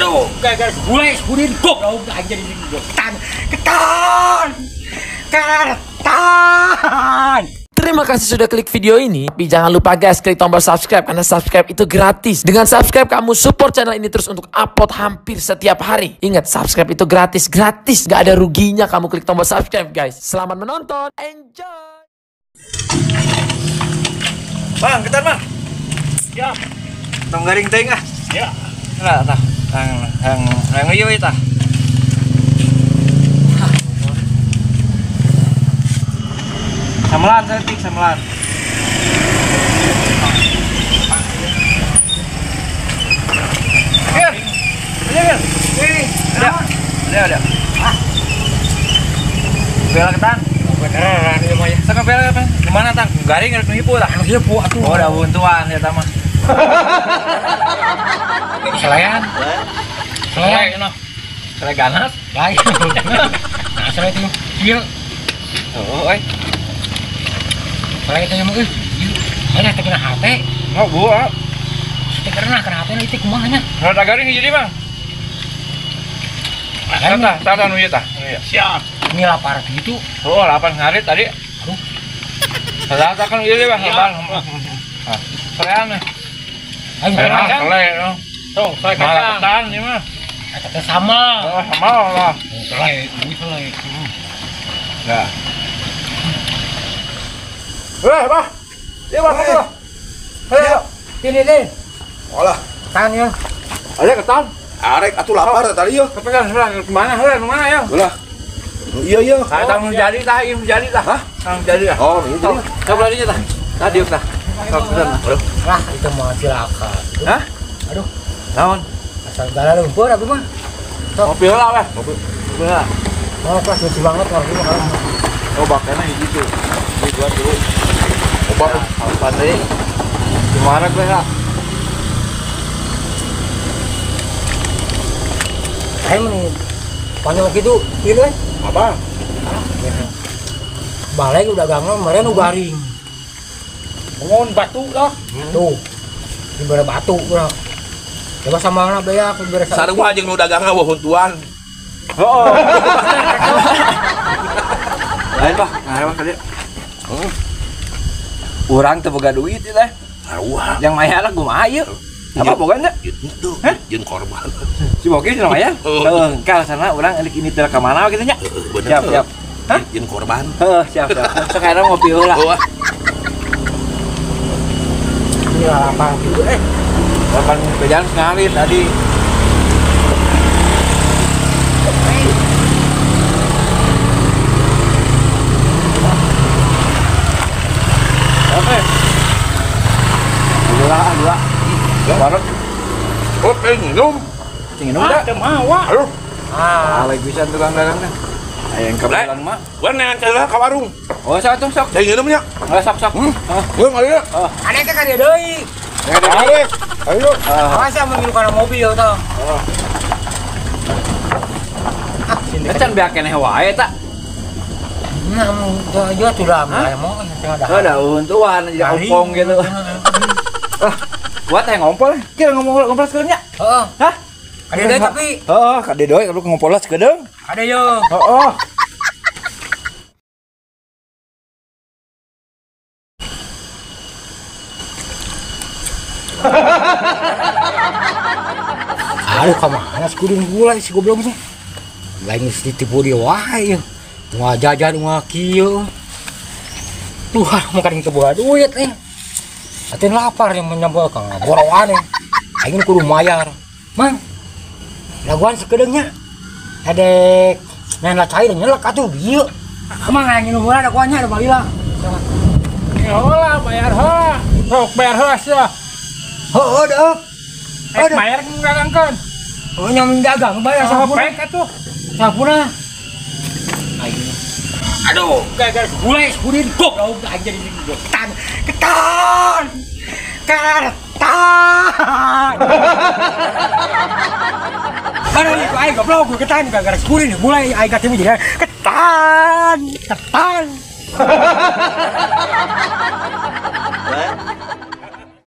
Aduh, gara-gara bule sebutin goblok aja di sini. Ketan. Terima kasih sudah klik video ini. Tapi jangan lupa guys, klik tombol subscribe karena subscribe itu gratis. Dengan subscribe kamu support channel ini terus untuk upload hampir setiap hari. Ingat, subscribe itu gratis, gak ada ruginya kamu klik tombol subscribe guys. Selamat menonton, enjoy. Bang, ketan bang. Siap. Tong garing teh ah. Ya. Nah, tah. Hang ieu tah. Samelan setik samelan. Ger. Ger. Ini. Ada. Ah. Bela ketan. Beneran ini mah ya. Saka bela apa? Di mana tang? Garing rek hipu tah. Hipu atuh. Oh, da buntuan ya tah mah. Selayan. Selayan noh. Selai ganas. Lain. Nah, selain itu kecil. Oh, euy. Selain itu mah ada teh kena HP. Oh, buah. Teh kena HP itu kumaha nya? Rada garing jadi bang. Tah nu ieu tah. Siap. Ini lapar gitu. Oh, 8 hari tadi. Aduh. Rata kan ieu bang, bang. Ah, selean. Ayo makan. Selai. Tuh, selai Malah kacang. ketan ieu mah. Eta sama. Oh, sama lah. Selai, ini selai. Enggak. Bah. Dia bang, kamu. Ayo. Sini deh. Olah, Tannya. Ada ketan. arek atuh lapar tadi yeuh. Kepegang sebelah kemana? Kemana ya? Ulah. Iya. Tang jadi tah, ieu jadi tah. Hah? Tang jadi tah. Oh, ini jadi. Coba dinya tah. Tadi tah. Aduh. Wah, itu mah silakan. Hah? Aduh, Naon? asal gala lumpur abi mah. Ngopi heula weh. Ngopi heula. Mau kelas lucu banget ngopi mah kalau. Oh, bakena hiji tuh. Ini dua dulu. Obat. Apa teh? Gimana gue ya? Saya nih panjang gitu, gitu kan? Apa? Balai udah ganggu, kemarin udah garing. Ngon batu lah. Tuh, diberi batu bro. Coba sama anak beak, diberi Sarua jeung nu dagangan wah huntuan. Oh. Lain bah, ngarewa ka dieu. Urang teu boga duit teh. Sarua. Yang maya lah kumaha ieu? Apa boga nya? Itu jeung korban. Si Boki si maya? Heeh, engkal sana urang elik ini teu ka mana kitu nya. Bener. Siap. Hah? Jeung korban. Heeh, siap. Sekarang ngopi heula. Oh. ini lapang gitu. Kapan bejan ngalir tadi. Oke. Dua. Bareng. Oh, minum. Cingin udah. Mawa. Aduh, Ah, Lagi bisa tukang dagangnya. Ayang kebetulan mak. gua nean celah ka warung. Oh, sok. Saya nginum nya. Sok. Gua ngalieu. ada teh kan dia deui. Arek. Ayo. Masa mengilu kana mobil tah. Kecan beak keneh wae tak. Nah, dia tuh lah, mau ada. Ada untuan jadi ompong gitu. Buat yang ngompol, kira ngompol sekedeungnya. Heeh. Hah? Ada deui tapi Heeh, kade doy kalau ngompol sekedeung. ada yo. Heeh. Aduh, kemana si kudung gula si goblok sih? Lain mesti tipu dia wae. Mau jajan mau kieu. Tuhan makan itu bawa duit Atin lapar yang menyambal kang borowan aing kudu mayar. Mang. Laguan sekedeungnya. Adek main lah cair nyelek atuh bieu. Kemang aing nu murah daguannya ada balila. Ya heula bayar heula. Sok bayar heula sia. Heuh deuk. Bayar ngagangkeun. Oh nyam dagang bayar sapuna. atuh. Sapuna. Aduh, gara-gara bule sebutin goblok aja di sini. Ketan. Mana nih aing goblok gue ketan gara-gara sebutin bule aing katanya jadi ketan.